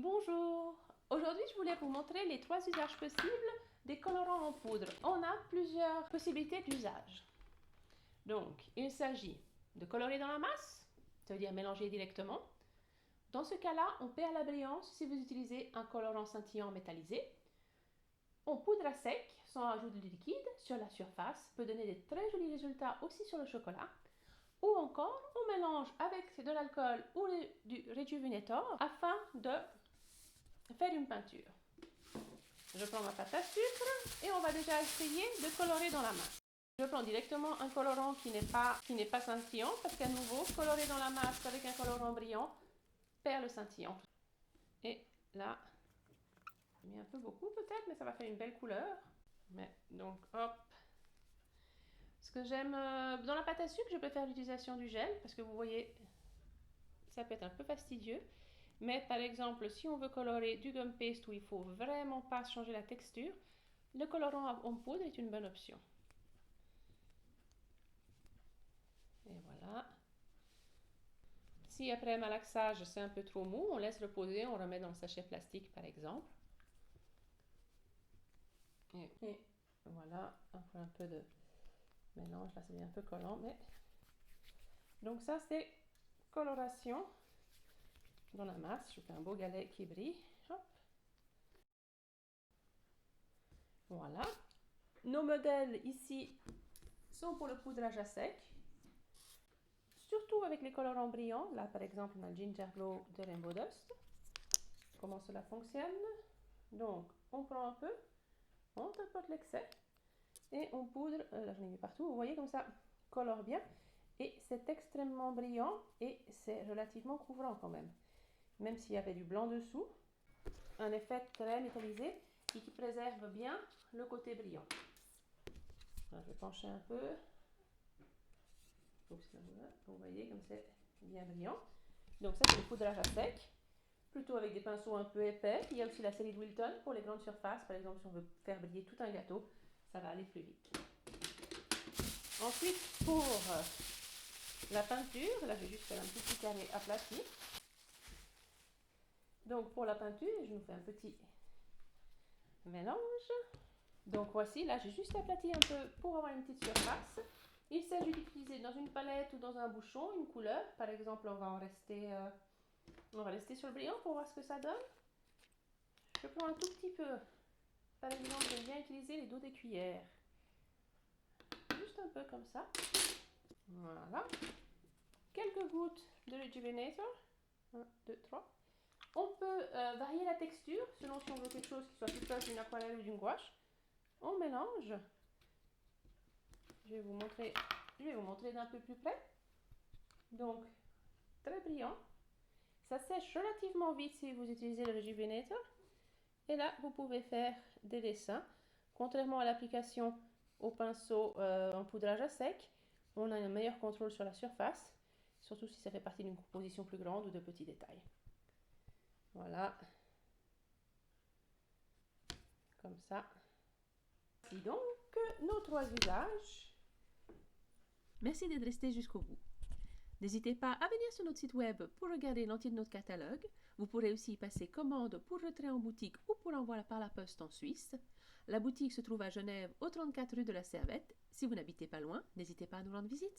Bonjour! Aujourd'hui, je voulais vous montrer les 3 usages possibles des colorants en poudre. On a plusieurs possibilités d'usage. Donc, il s'agit de colorer dans la masse, ça veut dire mélanger directement. Dans ce cas-là, on perd la brillance si vous utilisez un colorant scintillant métallisé. On poudre à sec, sans ajout de liquide, sur la surface, peut donner de très jolis résultats aussi sur le chocolat. Ou encore, on mélange avec de l'alcool ou du Rejuvenator afin de faire une peinture. Je prends ma pâte à sucre et on va déjà essayer de colorer dans la masse. Je prends directement un colorant qui n'est pas scintillant parce qu'à nouveau, colorer dans la masse avec un colorant brillant perd le scintillant. Et là, j'ai mis un peu beaucoup peut-être, mais ça va faire une belle couleur. Mais donc, hop. Ce que j'aime dans la pâte à sucre, je préfère l'utilisation du gel parce que vous voyez, ça peut être un peu fastidieux. Mais par exemple, si on veut colorer du gum paste où il ne faut vraiment pas changer la texture, le colorant en poudre est une bonne option. Et voilà. Si après malaxage c'est un peu trop mou, on laisse reposer, on remet dans le sachet plastique par exemple. Et voilà, encore un peu de mélange, là c'est bien un peu collant, mais... Donc ça c'est coloration dans la masse. Je fais un beau galet qui brille. Hop. Voilà. Nos modèles ici sont pour le poudrage à sec. Surtout avec les colorants brillants. Là par exemple on a le Ginger Glow de Rainbow Dust. Comment cela fonctionne? Donc on prend un peu, on tapote l'excès et on poudre, là j'en ai mis partout, vous voyez comme ça colore bien et c'est extrêmement brillant et c'est relativement couvrant quand même. Même s'il y avait du blanc dessous, un effet très métallisé et qui préserve bien le côté brillant. Alors, je vais pencher un peu. Vous voyez comme c'est bien brillant. Donc ça c'est le poudrage à sec, plutôt avec des pinceaux un peu épais. Il y a aussi la série de Wilton pour les grandes surfaces. Par exemple si on veut faire briller tout un gâteau, ça va aller plus vite. Ensuite pour la peinture, là je vais juste faire un petit carré aplati. Donc pour la peinture, je nous fais un petit mélange. Donc voici, là j'ai juste aplati un peu pour avoir une petite surface. Il s'agit d'utiliser dans une palette ou dans un bouchon une couleur. Par exemple, on va rester sur le brillant pour voir ce que ça donne. Je prends un tout petit peu. Par exemple, j'aime bien utiliser les dos des cuillères. Juste un peu comme ça. Voilà. Quelques gouttes de Rejuvenator. 1, 2, 3. On peut varier la texture selon si on veut quelque chose qui soit plus proche d'une aquarelle ou d'une gouache. On mélange. Je vais vous montrer d'un peu plus près. Donc, très brillant. Ça sèche relativement vite si vous utilisez le Rejuvenator. Et là, vous pouvez faire des dessins. Contrairement à l'application au pinceau en poudrage à sec, on a un meilleur contrôle sur la surface, surtout si ça fait partie d'une composition plus grande ou de petits détails. Voilà. Comme ça. Voici donc nos 3 usages. Merci d'être resté jusqu'au bout. N'hésitez pas à venir sur notre site web pour regarder l'entier de notre catalogue. Vous pourrez aussi y passer commande pour retrait en boutique ou pour envoi par la poste en Suisse. La boutique se trouve à Genève, au 34 rue de la Servette. Si vous n'habitez pas loin, n'hésitez pas à nous rendre visite.